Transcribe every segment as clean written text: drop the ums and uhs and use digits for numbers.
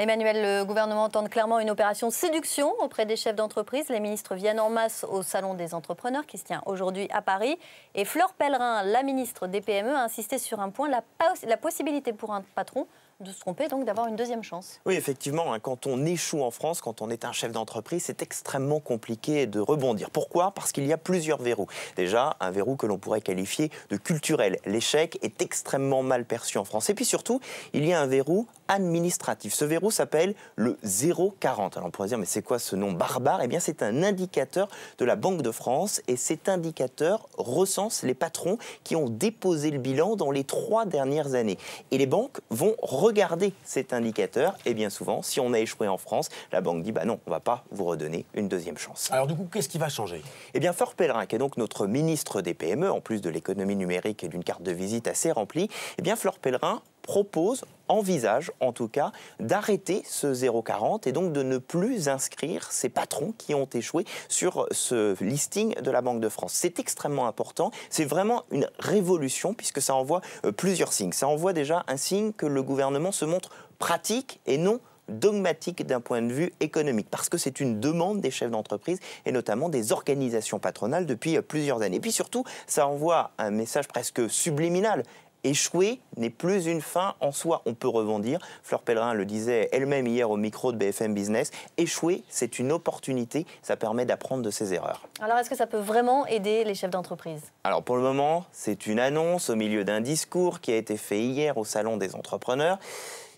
Emmanuel, le gouvernement tente clairement une opération séduction auprès des chefs d'entreprise. Les ministres viennent en masse au Salon des entrepreneurs qui se tient aujourd'hui à Paris. Et Fleur Pellerin, la ministre des PME, a insisté sur un point, la possibilité pour un patron de se tromper, donc d'avoir une deuxième chance. Oui, effectivement, quand on échoue en France, quand on est un chef d'entreprise, c'est extrêmement compliqué de rebondir. Pourquoi ? Parce qu'il y a plusieurs verrous. Déjà, un verrou que l'on pourrait qualifier de culturel. L'échec est extrêmement mal perçu en France. Et puis surtout, il y a un verrou administratif. Ce verrou s'appelle le 0,40. Alors on pourrait dire, mais c'est quoi ce nom barbare ? Eh bien, c'est un indicateur de la Banque de France et cet indicateur recense les patrons qui ont déposé le bilan dans les 3 dernières années. Et les banques vont regarder cet indicateur et bien souvent, si on a échoué en France, la banque dit, bah non, on ne va pas vous redonner une deuxième chance. Alors du coup, qu'est-ce qui va changer ? Eh bien, Fleur Pellerin, qui est donc notre ministre des PME, en plus de l'économie numérique et d'une carte de visite assez remplie, eh bien, Fleur Pellerin envisage en tout cas d'arrêter ce 0,40 et donc de ne plus inscrire ces patrons qui ont échoué sur ce listing de la Banque de France. C'est extrêmement important, c'est vraiment une révolution puisque ça envoie plusieurs signes. Ça envoie déjà un signe que le gouvernement se montre pratique et non dogmatique d'un point de vue économique, parce que c'est une demande des chefs d'entreprise et notamment des organisations patronales depuis plusieurs années. Et puis surtout, ça envoie un message presque subliminal. Échouer n'est plus une fin en soi, on peut rebondir. Fleur Pellerin le disait elle-même hier au micro de BFM Business. Échouer, c'est une opportunité, ça permet d'apprendre de ses erreurs. Alors est-ce que ça peut vraiment aider les chefs d'entreprise ? Alors pour le moment, c'est une annonce au milieu d'un discours qui a été fait hier au Salon des entrepreneurs.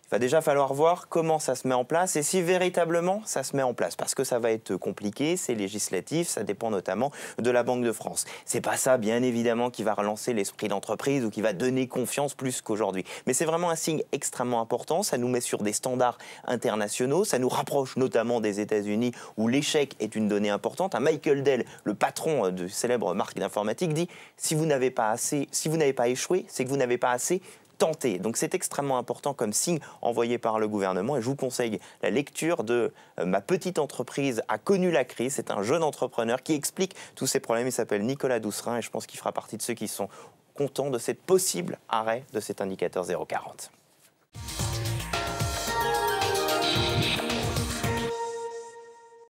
Il va déjà falloir voir comment ça se met en place et si véritablement ça se met en place. Parce que ça va être compliqué, c'est législatif, ça dépend notamment de la Banque de France. C'est pas ça, bien évidemment, qui va relancer l'esprit d'entreprise ou qui va donner confiance plus qu'aujourd'hui. Mais c'est vraiment un signe extrêmement important, ça nous met sur des standards internationaux, ça nous rapproche notamment des États-Unis où l'échec est une donnée importante. Michael Dell, le patron de célèbre marque d'informatique, dit « si vous n'avez pas échoué, c'est que vous n'avez pas assez tenter. » Donc c'est extrêmement important comme signe envoyé par le gouvernement et je vous conseille la lecture de Ma petite entreprise a connu la crise. C'est un jeune entrepreneur qui explique tous ces problèmes. Il s'appelle Nicolas Doucerin et je pense qu'il fera partie de ceux qui sont contents de cet possible arrêt de cet indicateur 0,40.